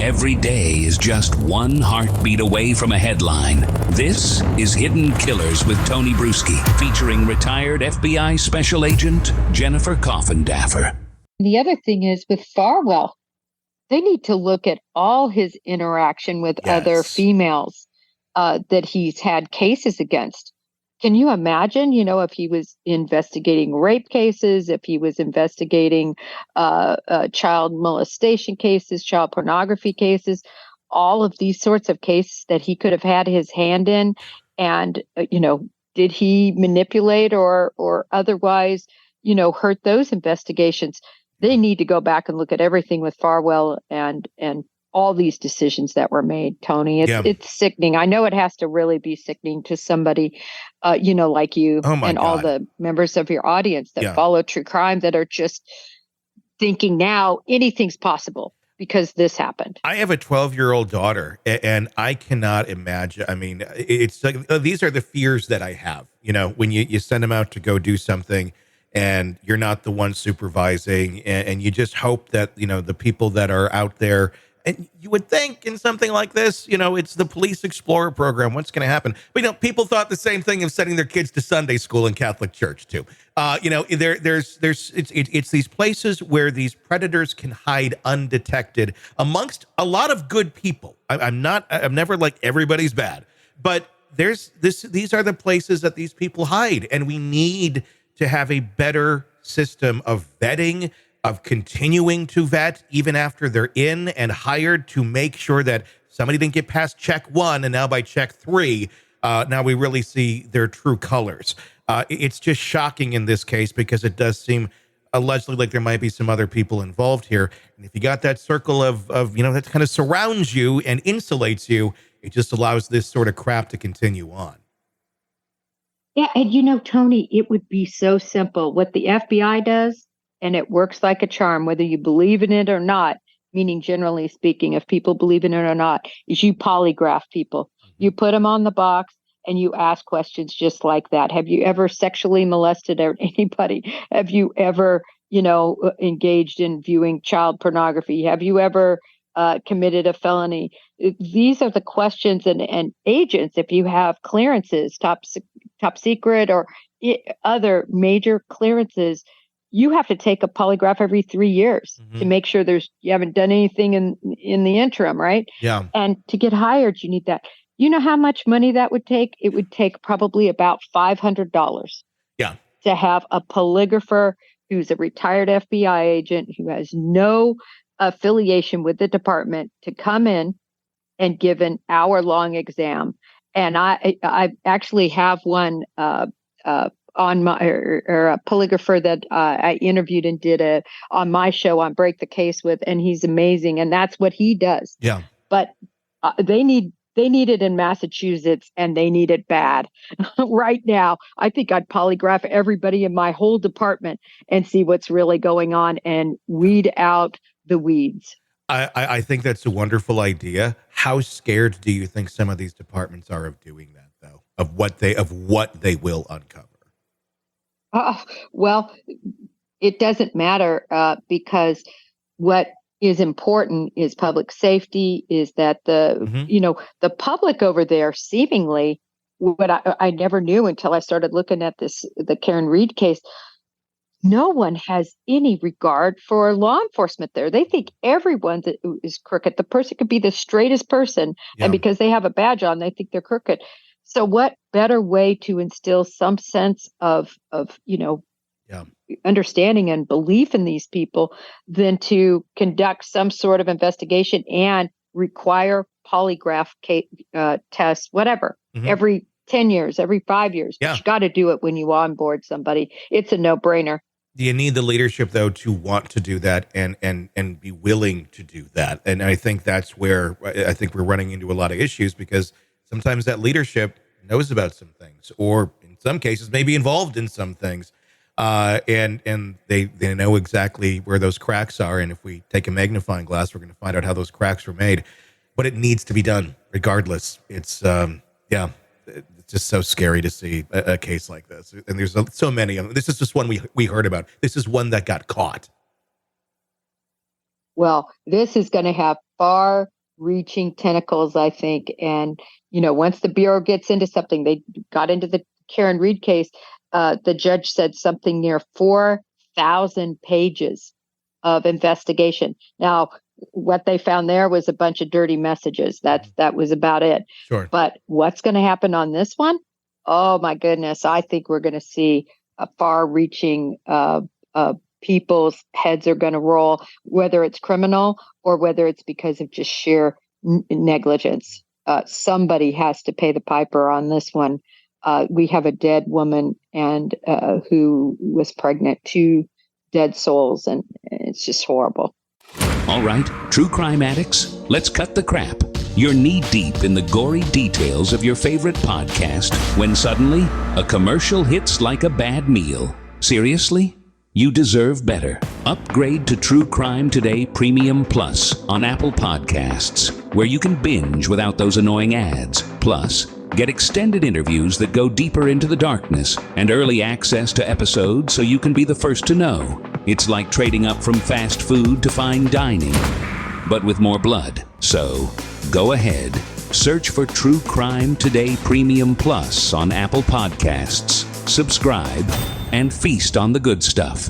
Every day is just one heartbeat away from a headline. This is Hidden Killers with Tony Brueski, featuring retired FBI Special Agent Jennifer Coffindaffer. The other thing is with Farwell, they need to look at all his interaction with other females that he's had cases against. Can you imagine, if he was investigating rape cases, if he was investigating child molestation cases, child pornography cases, all of these sorts of cases that he could have had his hand in? And, did he manipulate or otherwise, hurt those investigations? They need to go back and look at everything with Farwell and all these decisions that were made, Tony. It's sickening. I know it has to really be sickening to somebody, like you and all the members of your audience that follow true crime, that are just thinking now anything's possible because this happened. I have a 12-year-old daughter, and I cannot imagine. I mean, it's like, these are the fears that I have, when you send them out to go do something and you're not the one supervising, and you just hope that, the people that are out there. And you would think in something like this, it's the Police Explorer program. What's going to happen? But, people thought the same thing of sending their kids to Sunday school in Catholic church, too. It's these places where these predators can hide undetected amongst a lot of good people. I'm never like everybody's bad, but these are the places that these people hide. And we need to have a better system of vetting, of continuing to vet even after they're in and hired, to make sure that somebody didn't get past check 1 and now by check 3, now we really see their true colors. It's just shocking in this case because it does seem allegedly like there might be some other people involved here. And if you got that circle of that kind of surrounds you and insulates you, it just allows this sort of crap to continue on. Yeah, and Tony, it would be so simple. What the FBI does, and it works like a charm, whether you believe in it or not, meaning generally speaking, if people believe in it or not, is you polygraph people. Mm-hmm. You put them on the box and you ask questions just like that. Have you ever sexually molested anybody? Have you ever, engaged in viewing child pornography? Have you ever committed a felony? These are the questions, and agents, if you have clearances, top secret or other major clearances, you have to take a polygraph every 3 years to make sure you haven't done anything in the interim, right? Yeah. And to get hired, you need that. You know how much money that would take? It would take probably about $500. Yeah. To have a polygrapher who's a retired FBI agent who has no affiliation with the department to come in and give an hour-long exam. And I actually have one on my or a polygrapher that I interviewed and did on my show on Break the Case with, and he's amazing, and that's what he does. Yeah. But they need it in Massachusetts, and they need it bad right now. I think I'd polygraph everybody in my whole department and see what's really going on and weed out the weeds. I think that's a wonderful idea. How scared do you think some of these departments are of doing that, though, of what they will uncover? Well, it doesn't matter because what is important is public safety, is that the public over there seemingly, what I never knew until I started looking at the Karen Reed case, no one has any regard for law enforcement there. They think everyone is crooked. The person could be the straightest person, and because they have a badge on, they think they're crooked. So what better way to instill some sense of understanding and belief in these people than to conduct some sort of investigation and require polygraph tests, whatever, every 10 years, every 5 years. Yeah. But you got to do it when you onboard somebody. It's a no-brainer. Do you need the leadership, though, to want to do that and be willing to do that? And I think that's where I think we're running into a lot of issues, because sometimes that leadership knows about some things, or in some cases may be involved in some things, and they know exactly where those cracks are. And if we take a magnifying glass, we're going to find out how those cracks were made. But it needs to be done regardless. It's it's just so scary to see a case like this. And there's so many of them. This is just one we heard about. This is one that got caught. Well, this is going to have far-reaching tentacles, I think. And, once the Bureau gets into something, they got into the Karen Reed case, the judge said something near 4,000 pages of investigation. Now, what they found there was a bunch of dirty messages. That was about it. Sure. But what's going to happen on this one? Oh, my goodness. I think we're going to see a far-reaching people's heads are going to roll, whether it's criminal or whether it's because of just sheer negligence. Somebody has to pay the piper on this one. We have a dead woman and who was pregnant, 2 dead souls, and it's just horrible. All right, true crime addicts, let's cut the crap. You're knee-deep in the gory details of your favorite podcast when suddenly a commercial hits like a bad meal. Seriously? You deserve better. Upgrade to True Crime Today Premium Plus on Apple Podcasts, where you can binge without those annoying ads. Plus, get extended interviews that go deeper into the darkness and early access to episodes so you can be the first to know. It's like trading up from fast food to fine dining, but with more blood. So, go ahead. Search for True Crime Today Premium Plus on Apple Podcasts. Subscribe and feast on the good stuff.